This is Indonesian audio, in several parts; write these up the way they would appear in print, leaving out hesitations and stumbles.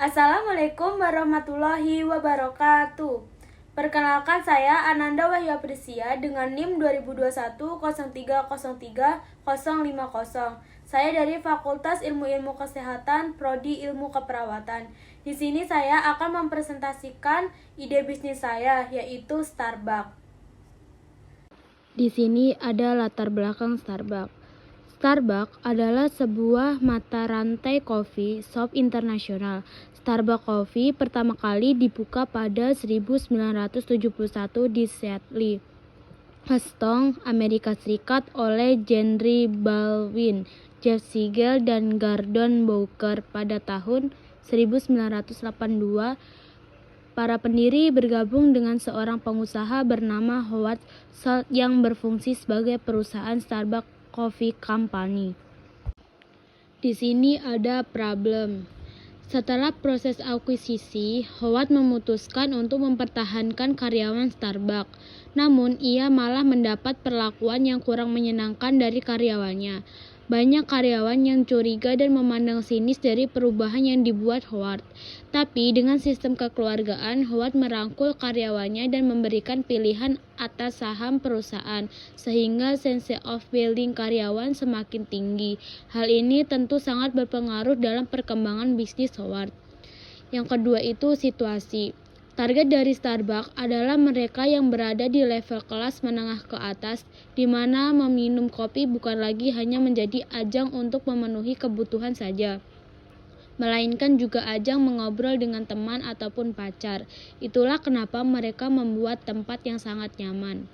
Assalamualaikum warahmatullahi wabarakatuh. Perkenalkan saya Ananda Wahyu Prisia dengan NIM 2021 0303 050. Saya dari Fakultas Ilmu Kesehatan, Prodi Ilmu Keperawatan. Di sini saya akan mempresentasikan ide bisnis saya, yaitu Starbucks. Di sini ada latar belakang Starbucks. Starbucks adalah sebuah mata rantai coffee shop internasional. Starbucks Coffee pertama kali dibuka pada 1971 di Seattle, Houston, Amerika Serikat oleh Henry Baldwin, Jeff Siegel, dan Gordon Booker pada tahun 1982. Para pendiri bergabung dengan seorang pengusaha bernama Howard Schultz yang berfungsi sebagai perusahaan Starbucks Coffee Company. Di sini ada problem. Setelah proses akuisisi, Howard memutuskan untuk mempertahankan karyawan Starbucks. Namun, ia malah mendapat perlakuan yang kurang menyenangkan dari karyawannya. Banyak karyawan yang curiga dan memandang sinis dari perubahan yang dibuat Howard. Tapi dengan sistem kekeluargaan, Howard merangkul karyawannya dan memberikan pilihan atas saham perusahaan, sehingga sense of belonging karyawan semakin tinggi. Hal ini tentu sangat berpengaruh dalam perkembangan bisnis Howard. Yang kedua itu situasi. Target dari Starbucks adalah mereka yang berada di level kelas menengah ke atas, di mana meminum kopi bukan lagi hanya menjadi ajang untuk memenuhi kebutuhan saja, melainkan juga ajang mengobrol dengan teman ataupun pacar. Itulah kenapa mereka membuat tempat yang sangat nyaman.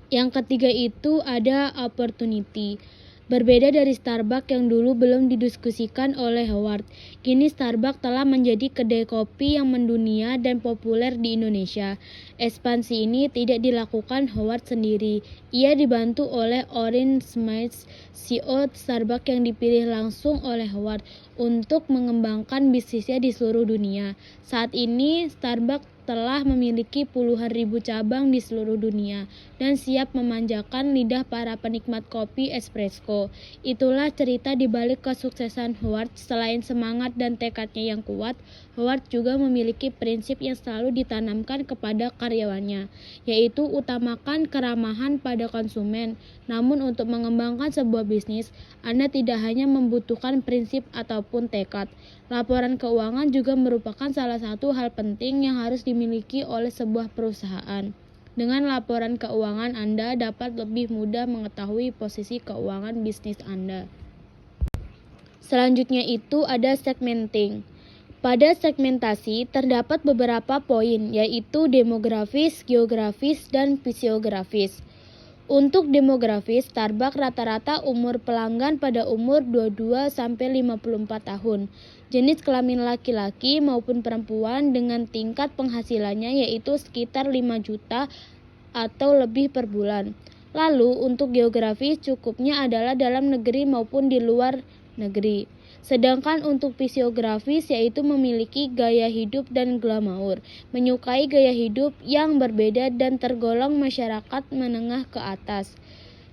Yang ketiga itu ada opportunity. Berbeda dari Starbucks yang dulu belum didiskusikan oleh Howard, kini Starbucks telah menjadi kedai kopi yang mendunia dan populer di Indonesia. Ekspansi ini tidak dilakukan Howard sendiri. Ia dibantu oleh Orrin Smith, CEO Starbucks yang dipilih langsung oleh Howard untuk mengembangkan bisnisnya di seluruh dunia. Saat ini Starbucks telah memiliki puluhan ribu cabang di seluruh dunia dan siap memanjakan lidah para penikmat kopi espresso. Itulah cerita di balik kesuksesan Howard. Selain semangat dan tekadnya yang kuat, Howard juga memiliki prinsip yang selalu ditanamkan kepada karyawannya, yaitu utamakan keramahan pada konsumen. Namun untuk mengembangkan sebuah bisnis, Anda tidak hanya membutuhkan prinsip ataupun tekad. Laporan keuangan juga merupakan salah satu hal penting yang harus dimiliki oleh sebuah perusahaan. Dengan laporan keuangan, Anda dapat lebih mudah mengetahui posisi keuangan bisnis Anda. Selanjutnya itu ada segmenting. Pada segmentasi terdapat beberapa poin, yaitu demografis, geografis, dan fisiografis. Untuk demografis, Starbucks rata-rata umur pelanggan pada umur 22-54 tahun. Jenis kelamin laki-laki maupun perempuan dengan tingkat penghasilannya yaitu sekitar 5 juta atau lebih per bulan. Lalu untuk geografis cukupnya adalah dalam negeri maupun di luar negeri. Sedangkan untuk fisiografis yaitu memiliki gaya hidup dan glamour, menyukai gaya hidup yang berbeda dan tergolong masyarakat menengah ke atas.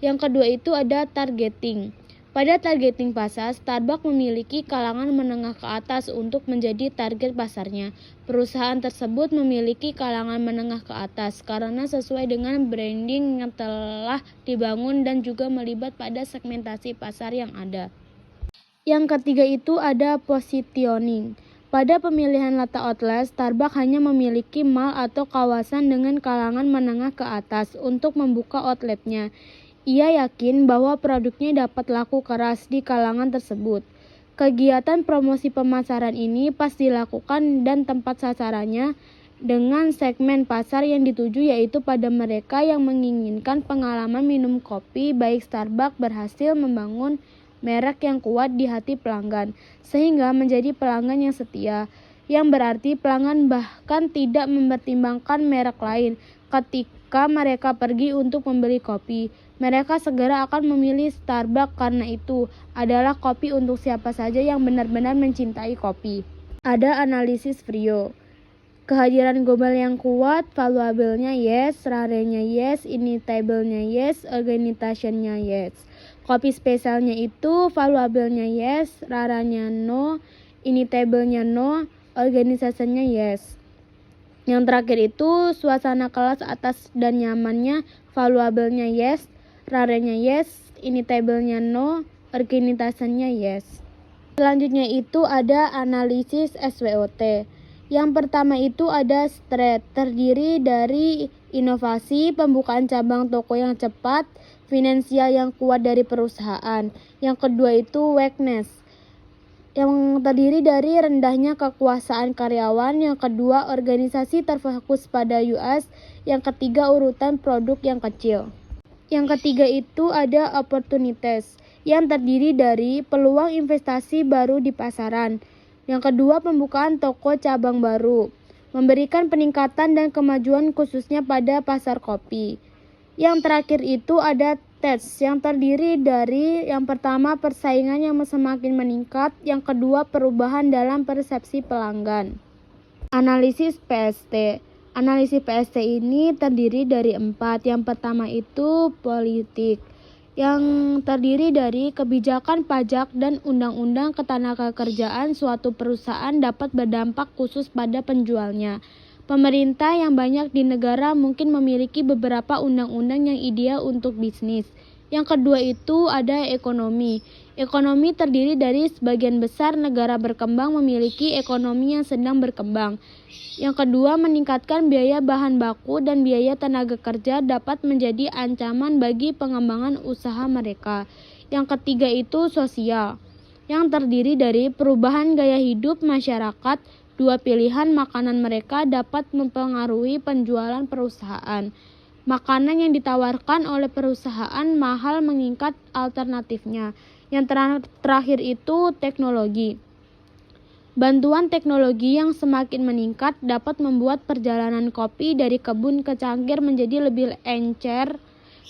Yang kedua itu ada targeting. Pada targeting pasar, Starbucks memiliki kalangan menengah ke atas untuk menjadi target pasarnya. Perusahaan tersebut memiliki kalangan menengah ke atas karena sesuai dengan branding yang telah dibangun dan juga melibat pada segmentasi pasar yang ada. Yang ketiga itu ada positioning. Pada pemilihan letak outlet, Starbucks hanya memiliki mall atau kawasan dengan kalangan menengah ke atas untuk membuka outletnya. Ia yakin bahwa produknya dapat laku keras di kalangan tersebut. Kegiatan promosi pemasaran ini pas dilakukan dan tempat sasarannya dengan segmen pasar yang dituju yaitu pada mereka yang menginginkan pengalaman minum kopi. Baik Starbucks berhasil membangun merek yang kuat di hati pelanggan, sehingga menjadi pelanggan yang setia, yang berarti pelanggan bahkan tidak mempertimbangkan merek lain. Ketika mereka pergi untuk membeli kopi, mereka segera akan memilih Starbucks karena itu adalah kopi untuk siapa saja yang benar-benar mencintai kopi. Ada analisis Frio. Kehadiran global yang kuat, valuable-nya yes, rare-nya yes, inimitable-nya yes, organization-nya yes. Kopi spesialnya itu valuable-nya yes, raranya no, ini table-nya no, organisasinya yes. Yang terakhir itu suasana kelas atas dan nyamannya, valuable-nya yes, rare-nya yes, ini table-nya no, organisasinya yes. Selanjutnya itu ada analisis SWOT. Yang pertama itu ada strength, terdiri dari inovasi, pembukaan cabang toko yang cepat, finansial yang kuat dari perusahaan. Yang kedua itu weakness, yang terdiri dari rendahnya kekuasaan karyawan. Yang kedua, organisasi terfokus pada US. Yang ketiga, urutan produk yang kecil. Yang ketiga itu ada opportunities, yang terdiri dari peluang investasi baru di pasaran. Yang kedua, pembukaan toko cabang baru, memberikan peningkatan dan kemajuan khususnya pada pasar kopi. Yang terakhir itu ada threats, yang terdiri dari yang pertama persaingan yang semakin meningkat, yang kedua perubahan dalam persepsi pelanggan. Analisis PST. Analisis PST ini terdiri dari 4. Yang pertama itu politik, yang terdiri dari kebijakan pajak dan undang-undang ketenagakerjaan suatu perusahaan dapat berdampak khusus pada penjualnya. Pemerintah yang banyak di negara mungkin memiliki beberapa undang-undang yang ideal untuk bisnis. Yang kedua itu ada ekonomi. Ekonomi terdiri dari sebagian besar negara berkembang memiliki ekonomi yang sedang berkembang. Yang kedua, meningkatkan biaya bahan baku dan biaya tenaga kerja dapat menjadi ancaman bagi pengembangan usaha mereka. Yang ketiga itu sosial, yang terdiri dari perubahan gaya hidup masyarakat. Dua pilihan makanan mereka dapat mempengaruhi penjualan perusahaan. Makanan yang ditawarkan oleh perusahaan mahal mengingat alternatifnya. Yang terakhir itu teknologi. Bantuan teknologi yang semakin meningkat dapat membuat perjalanan kopi dari kebun ke cangkir menjadi lebih encer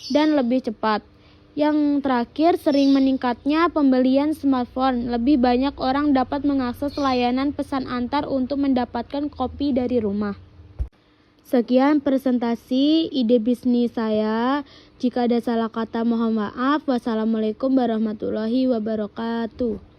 dan lebih cepat. Yang terakhir, sering meningkatnya pembelian smartphone. Lebih banyak orang dapat mengakses layanan pesan antar untuk mendapatkan kopi dari rumah. Sekian presentasi ide bisnis saya. Jika ada salah kata mohon maaf. Wassalamualaikum warahmatullahi wabarakatuh.